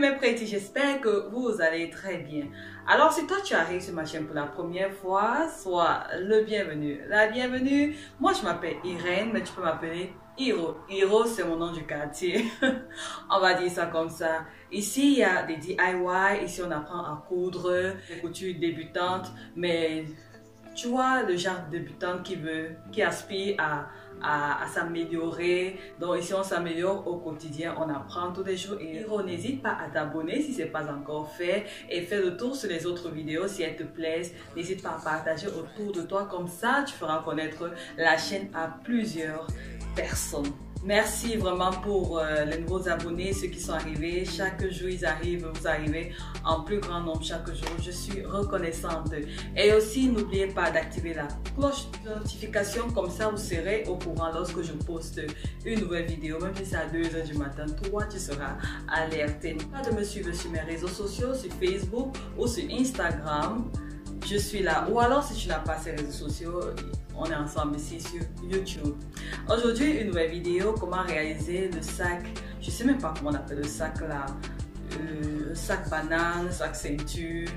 mes petits, j'espère que vous allez très bien. Alors si toi tu arrives sur ma chaîne pour la première fois, sois le bienvenu, la bienvenue. Moi je m'appelle Irène, mais tu peux m'appeler Hiro. Hiro c'est mon nom du quartier, on va dire ça comme ça. Ici il y a des DIY, ici on apprend à coudre, des coutures débutantes, mais tu vois le genre de débutante qui aspire à s'améliorer. Donc ici on s'améliore au quotidien, on apprend tous les jours. Et n'hésite pas à t'abonner si ce n'est pas encore fait et fais le tour sur les autres vidéos si elles te plaisent. N'hésite pas à partager autour de toi, comme ça tu feras connaître la chaîne à plusieurs personnes. Merci vraiment pour les nouveaux abonnés, ceux qui sont arrivés. Chaque jour, ils arrivent, vous arrivez en plus grand nombre chaque jour. Je suis reconnaissante. Et aussi, n'oubliez pas d'activer la cloche de notification. Comme ça, vous serez au courant lorsque je poste une nouvelle vidéo. Même si c'est à 2 h du matin, toi, tu seras alerté. N'oubliez pas de me suivre sur mes réseaux sociaux, sur Facebook ou sur Instagram. Je suis là. Ou alors, si tu n'as pas ces réseaux sociaux, on est ensemble ici sur YouTube. Aujourd'hui, une nouvelle vidéo, comment réaliser le sac. Je ne sais même pas comment on appelle le sac là. Sac banane, sac ceinture.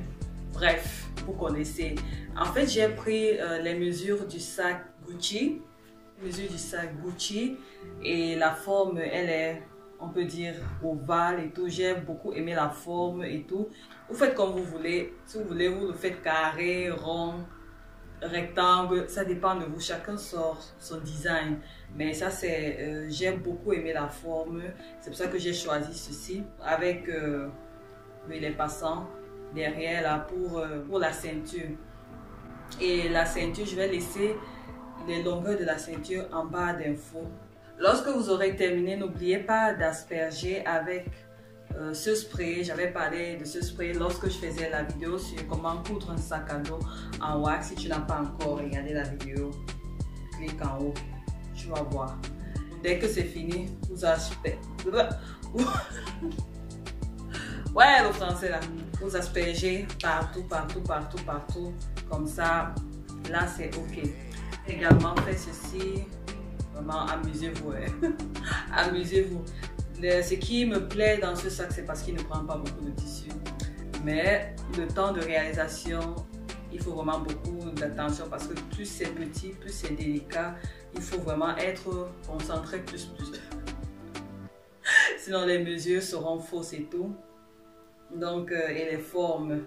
Bref, vous connaissez. En fait, j'ai pris les mesures du sac Gucci. Et la forme, elle est, on peut dire, ovale et tout. J'ai beaucoup aimé la forme et tout. Vous faites comme vous voulez. Si vous voulez, vous le faites carré, rond, rectangle. Ça dépend de vous. Chacun sort son design. Mais ça, c'est... j'ai beaucoup aimé la forme. C'est pour ça que j'ai choisi ceci. Avec les passants derrière là pour la ceinture. Et la ceinture, je vais laisser les longueurs de la ceinture en barre d'infos. Lorsque vous aurez terminé, n'oubliez pas d'asperger avec ce spray. J'avais parlé de ce spray lorsque je faisais la vidéo sur comment coudre un sac à dos en wax. Si tu n'as pas encore regardé la vidéo, clique en haut, tu vas voir. Dès que c'est fini, vous aspergez. Ouais, le français là. Vous aspergez partout, comme ça. Là, c'est ok. Également, faites ceci. Vraiment, amusez-vous. Hein. Amusez-vous. Ce qui me plaît dans ce sac, c'est parce qu'il ne prend pas beaucoup de tissu. Mais le temps de réalisation, il faut vraiment beaucoup d'attention parce que plus c'est petit, plus c'est délicat. Il faut vraiment être concentré plus. Sinon, les mesures seront fausses et tout. Donc, et les formes,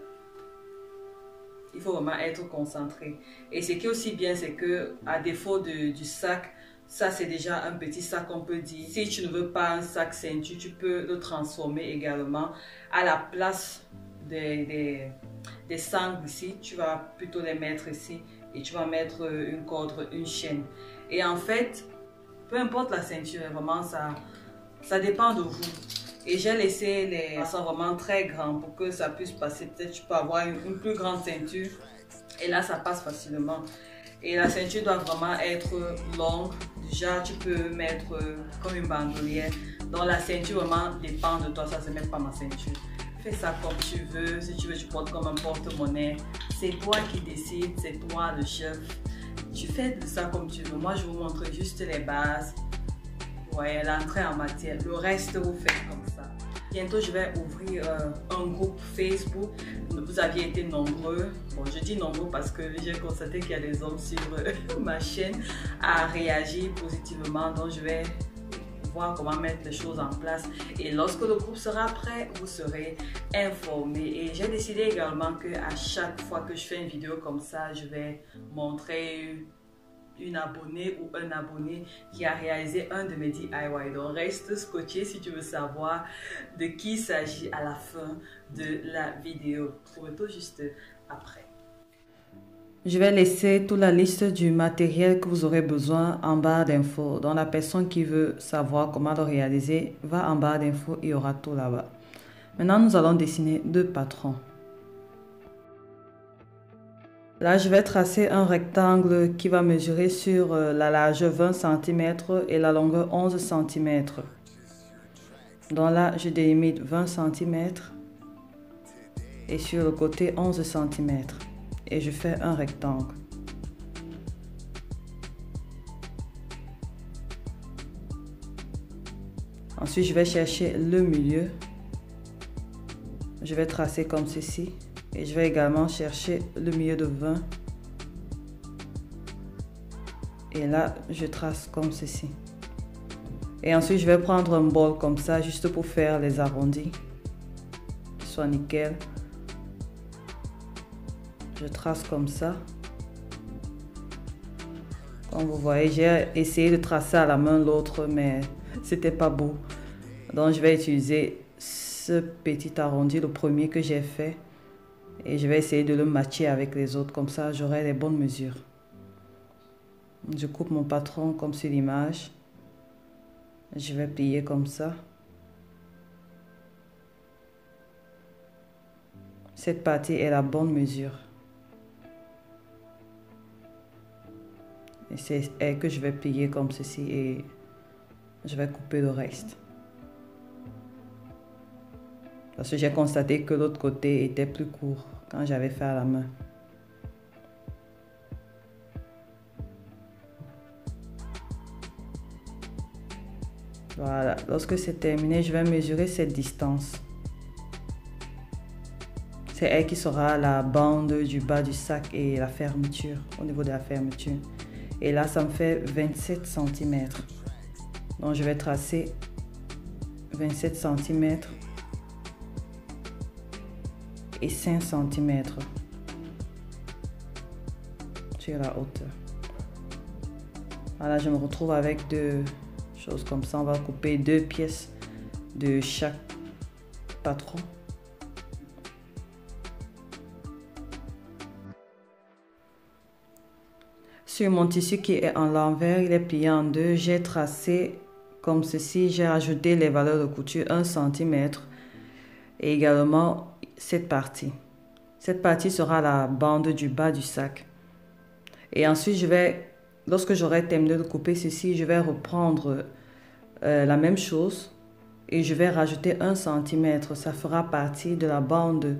il faut vraiment être concentré. Et ce qui est aussi bien, c'est que à défaut du sac, ça c'est déjà un petit sac, on peut dire. Si tu ne veux pas un sac ceinture, tu peux le transformer également. À la place des sangles ici, tu vas plutôt les mettre ici et tu vas mettre une corde, une chaîne. Et en fait, peu importe la ceinture, vraiment ça dépend de vous. Et j'ai laissé les passants vraiment très grands pour que ça puisse passer. Peut-être tu peux avoir une plus grande ceinture et là ça passe facilement. Et la ceinture doit vraiment être longue. Déjà tu peux mettre comme une bandolière. Donc la ceinture vraiment dépend de toi. Ça c'est même pas ma ceinture. Fais ça comme tu veux. Si tu veux tu portes comme un porte-monnaie. C'est toi qui décides. C'est toi le chef. Tu fais de ça comme tu veux. Moi je vous montre juste les bases. Ouais, l'entrée en matière. Le reste, vous faites comme ça. Bientôt, je vais ouvrir un groupe Facebook. Vous aviez été nombreux. Bon, je dis nombreux parce que j'ai constaté qu'il y a des hommes sur ma chaîne à réagir positivement. Donc, je vais voir comment mettre les choses en place. Et lorsque le groupe sera prêt, vous serez informés. Et j'ai décidé également qu'à chaque fois que je fais une vidéo comme ça, je vais montrer une abonnée ou un abonné qui a réalisé un de mes DIY. Donc reste scotché si tu veux savoir de qui il s'agit à la fin de la vidéo. Trouve-toi juste après. Je vais laisser toute la liste du matériel que vous aurez besoin en barre d'infos. Donc la personne qui veut savoir comment le réaliser va en barre d'infos, il y aura tout là-bas. Maintenant, nous allons dessiner 2 patrons. Là, je vais tracer un rectangle qui va mesurer sur la largeur 20 cm et la longueur 11 cm. Donc là, je délimite 20 cm et sur le côté 11 cm. Et je fais un rectangle. Ensuite, je vais chercher le milieu je vais tracer comme ceci. Et je vais également chercher le milieu de 20. Et là, je trace comme ceci. Et ensuite, je vais prendre un bol comme ça, juste pour faire les arrondis. Soit nickel. Je trace comme ça. Comme vous voyez, j'ai essayé de tracer à la main l'autre, mais c'était pas beau. Donc, je vais utiliser ce petit arrondi, le premier que j'ai fait. Et je vais essayer de le matcher avec les autres. Comme ça, j'aurai les bonnes mesures. Je coupe mon patron comme sur l'image. Je vais plier comme ça. Cette partie est la bonne mesure. Et c'est elle que je vais plier comme ceci et je vais couper le reste. Parce que j'ai constaté que l'autre côté était plus court quand j'avais fait à la main. Voilà, lorsque c'est terminé, je vais mesurer cette distance. C'est elle qui sera la bande du bas du sac et la fermeture, au niveau de la fermeture. Et là, ça me fait 27 cm. Donc, je vais tracer 27 cm et 5 cm sur la hauteur. Voilà, je me retrouve avec deux choses comme ça. On va couper 2 pièces de chaque patron. Sur mon tissu qui est en l'envers, il est plié en deux. J'ai tracé comme ceci. J'ai ajouté les valeurs de couture 1 cm et également cette partie. Cette partie sera la bande du bas du sac. Et ensuite, lorsque j'aurai terminé de couper ceci, je vais reprendre la même chose et je vais rajouter 1 cm. Ça fera partie de la bande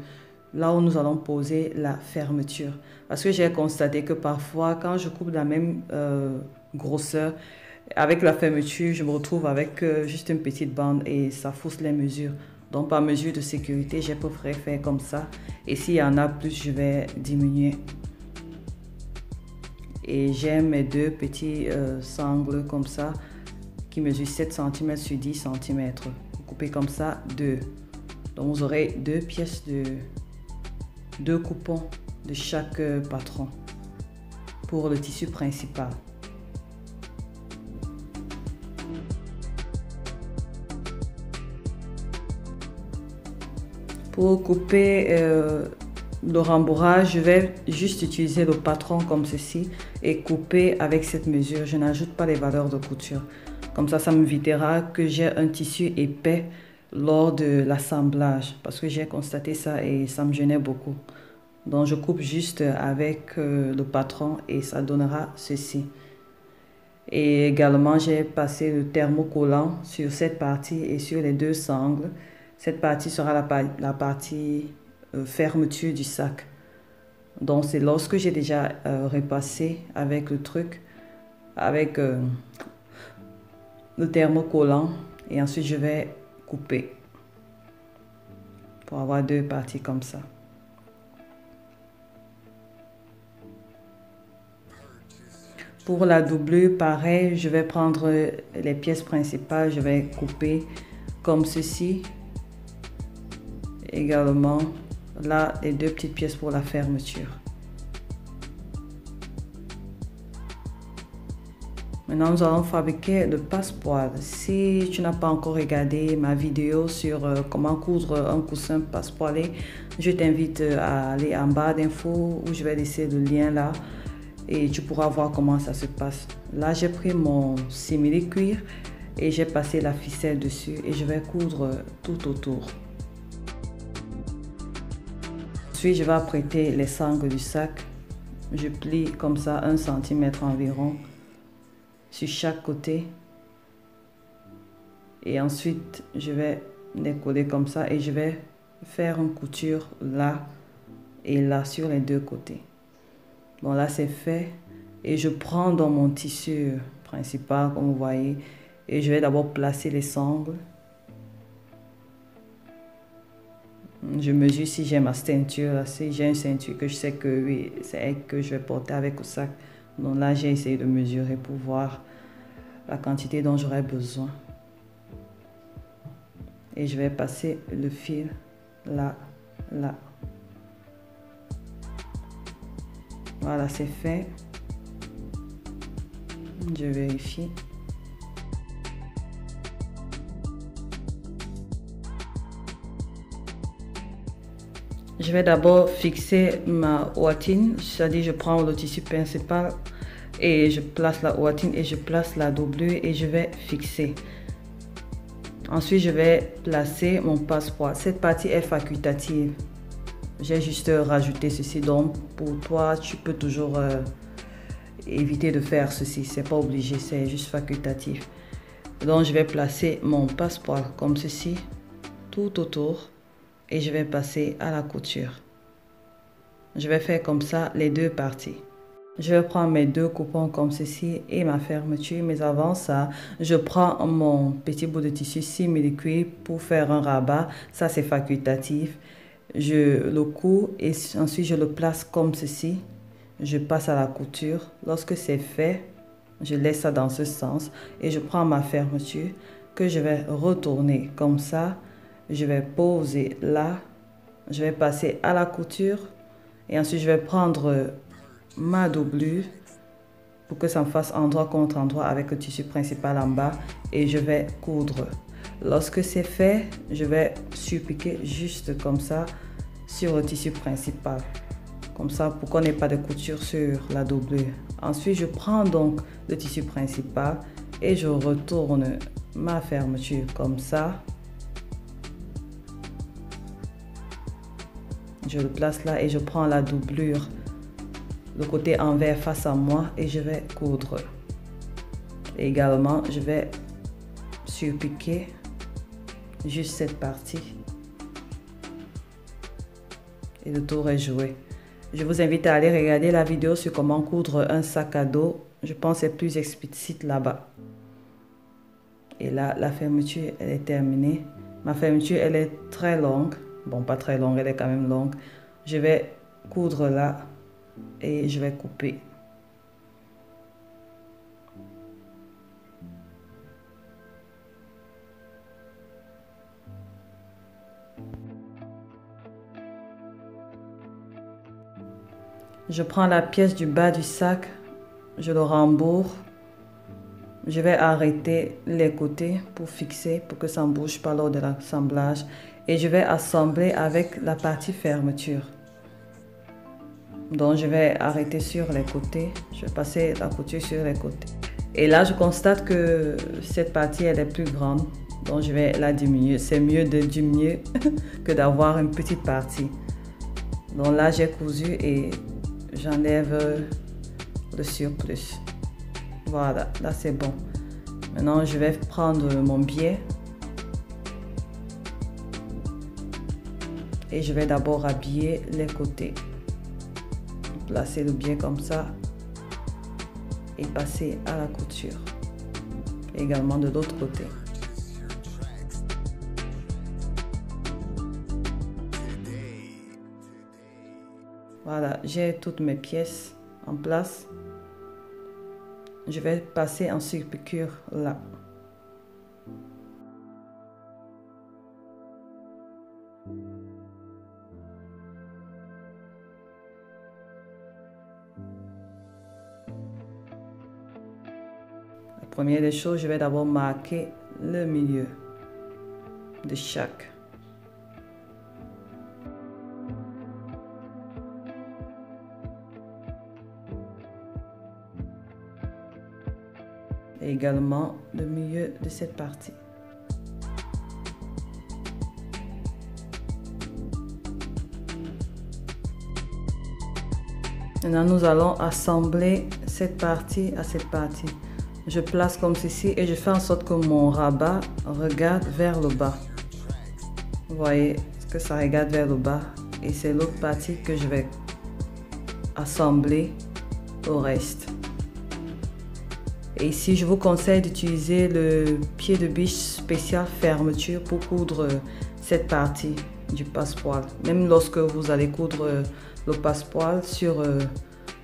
là où nous allons poser la fermeture. Parce que j'ai constaté que parfois, quand je coupe la même grosseur, avec la fermeture, je me retrouve avec juste une petite bande et ça fausse les mesures. Donc, par mesure de sécurité, j'ai préféré faire comme ça. Et s'il y en a plus, je vais diminuer. Et j'ai mes deux petits sangles comme ça, qui mesurent 7 cm sur 10 cm. Vous coupez comme ça, deux. Donc, vous aurez deux pièces de deux coupons de chaque patron pour le tissu principal. Pour couper le rembourrage, je vais juste utiliser le patron comme ceci et couper avec cette mesure. Je n'ajoute pas les valeurs de couture. Comme ça m'évitera que j'ai un tissu épais lors de l'assemblage parce que j'ai constaté ça et ça me gênait beaucoup. Donc je coupe juste avec le patron et ça donnera ceci. Et également j'ai passé le thermocollant sur cette partie et sur les deux sangles. Cette partie sera la partie fermeture du sac. Donc c'est lorsque j'ai déjà repassé avec le truc, avec le thermocollant et ensuite je vais couper pour avoir deux parties comme ça. Pour la doublure, pareil, je vais prendre les pièces principales, je vais couper comme ceci. Également, là, les deux petites pièces pour la fermeture. Maintenant, nous allons fabriquer le passepoil. Si tu n'as pas encore regardé ma vidéo sur comment coudre un coussin passepoilé, je t'invite à aller en barre d'infos où je vais laisser le lien là et tu pourras voir comment ça se passe. Là, j'ai pris mon simili-cuir et j'ai passé la ficelle dessus et je vais coudre tout autour. Ensuite, je vais apprêter les sangles du sac. Je plie comme ça 1 cm environ sur chaque côté. Et ensuite, je vais les coller comme ça et je vais faire une couture là et là sur les deux côtés. Bon, là, c'est fait. Et je prends dans mon tissu principal, comme vous voyez, et je vais d'abord placer les sangles. Je mesure si j'ai ma ceinture, si j'ai une ceinture que je sais que oui, c'est elle que je vais porter avec le sac. Donc là, j'ai essayé de mesurer pour voir la quantité dont j'aurai besoin. Et je vais passer le fil là, là. Voilà, c'est fait. Je vérifie. Je vais d'abord fixer ma ouatine, c'est-à-dire je prends le tissu principal et je place la ouatine et je place la doublure et je vais fixer. Ensuite, je vais placer mon passepoil. Cette partie est facultative. J'ai juste rajouté ceci, donc pour toi, tu peux toujours éviter de faire ceci. C'est pas obligé, c'est juste facultatif. Donc, je vais placer mon passepoil comme ceci, tout autour. Et je vais passer à la couture. Je vais faire comme ça les deux parties. Je vais prendre mes deux coupons comme ceci et ma fermeture. Mais avant ça, je prends mon petit bout de tissu 6 mm cuir pour faire un rabat. Ça, c'est facultatif. Je le couds et ensuite je le place comme ceci. Je passe à la couture. Lorsque c'est fait, je laisse ça dans ce sens. Et je prends ma fermeture que je vais retourner comme ça. Je vais poser là, je vais passer à la couture et ensuite je vais prendre ma doublure pour que ça me fasse endroit contre endroit avec le tissu principal en bas et je vais coudre. Lorsque c'est fait, je vais surpiquer juste comme ça sur le tissu principal, comme ça pour qu'on n'ait pas de couture sur la doublure. Ensuite, je prends donc le tissu principal et je retourne ma fermeture comme ça. Je le place là et je prends la doublure, le côté envers face à moi et je vais coudre. Et également, je vais surpiquer juste cette partie. Et le tour est joué. Je vous invite à aller regarder la vidéo sur comment coudre un sac à dos. Je pense que c'est plus explicite là-bas. Et là, la fermeture, elle est terminée. Ma fermeture, elle est très longue. Bon, pas très longue, elle est quand même longue. Je vais coudre là et je vais couper. Je prends la pièce du bas du sac, je le rembourre. Je vais arrêter les côtés pour fixer, pour que ça ne bouge pas lors de l'assemblage. Et je vais assembler avec la partie fermeture. Donc je vais arrêter sur les côtés. Je vais passer la couture sur les côtés. Et là, je constate que cette partie, elle est plus grande. Donc je vais la diminuer. C'est mieux de diminuer que d'avoir une petite partie. Donc là, j'ai cousu et j'enlève le surplus. Voilà, là c'est bon. Maintenant, je vais prendre mon biais. Et je vais d'abord habiller les côtés. Placer le biais comme ça. Et passer à la couture. Également de l'autre côté. Voilà, j'ai toutes mes pièces en place. Je vais passer en surpiqûre là. La première des choses, je vais d'abord marquer le milieu de chaque. Et également le milieu de cette partie. Maintenant, nous allons assembler cette partie à cette partie. Je place comme ceci et je fais en sorte que mon rabat regarde vers le bas. Vous voyez que ça regarde vers le bas et c'est l'autre partie que je vais assembler au reste. Et ici, je vous conseille d'utiliser le pied de biche spécial fermeture pour coudre cette partie du passepoil. Même lorsque vous allez coudre le passepoil sur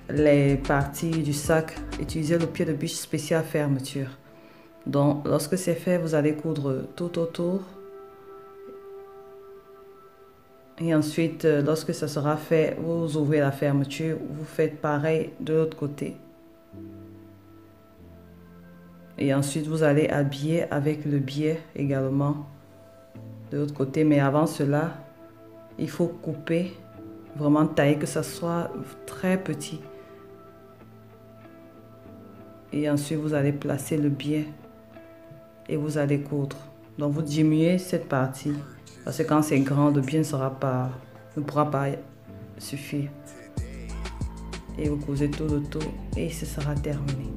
les parties du sac, utilisez le pied de biche spécial fermeture. Donc lorsque c'est fait, vous allez coudre tout autour. Et ensuite, lorsque ça sera fait, vous ouvrez la fermeture, vous faites pareil de l'autre côté. Et ensuite, vous allez habiller avec le biais également de l'autre côté. Mais avant cela, il faut couper, vraiment tailler, que ça soit très petit. Et ensuite, vous allez placer le biais et vous allez coudre. Donc, vous diminuez cette partie. Parce que quand c'est grand, le biais ne pourra pas suffire. Et vous cousez tout le tour et ce sera terminé.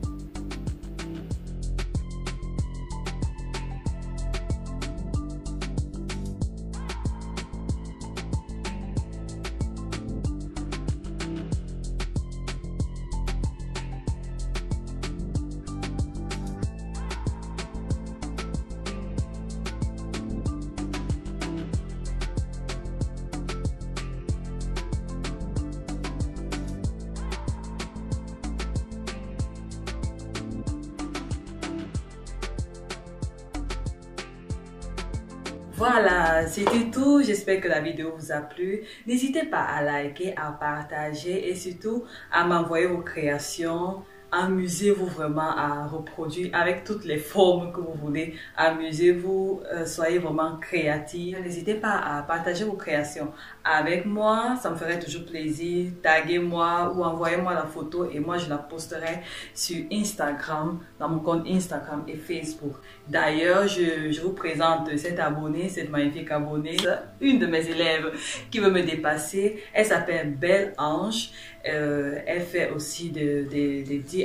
Voilà, c'était tout. J'espère que la vidéo vous a plu. N'hésitez pas à liker, à partager et surtout à m'envoyer vos créations. Amusez-vous vraiment à reproduire avec toutes les formes que vous voulez. Amusez-vous, soyez vraiment créatifs. N'hésitez pas à partager vos créations avec moi, ça me ferait toujours plaisir. Taguez-moi ou envoyez-moi la photo et moi je la posterai sur Instagram, dans mon compte Instagram et Facebook. D'ailleurs, je vous présente cette abonnée, cette magnifique abonnée, une de mes élèves qui veut me dépasser. Elle s'appelle Belle Ange. Elle fait aussi des DIY.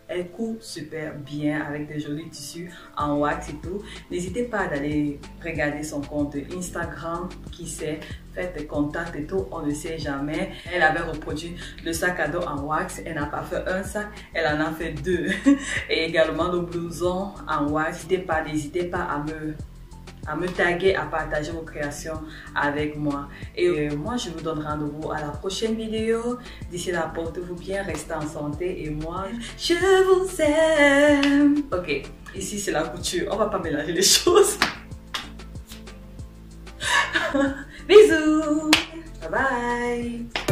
Elle coupe super bien avec des jolis tissus en wax et tout. N'hésitez pas d'aller regarder son compte Instagram, qui sait, faites des contacts et tout, on ne sait jamais. Elle avait reproduit le sac à dos en wax, elle n'a pas fait un sac, elle en a fait 2. Et également le blouson en wax. N'hésitez pas à me taguer, à partager vos créations avec moi. Et moi, je vous donne rendez-vous à la prochaine vidéo. D'ici là, portez-vous bien, restez en santé et moi, je vous aime. Ok, ici c'est la couture, on va pas mélanger les choses. Bisous, bye bye.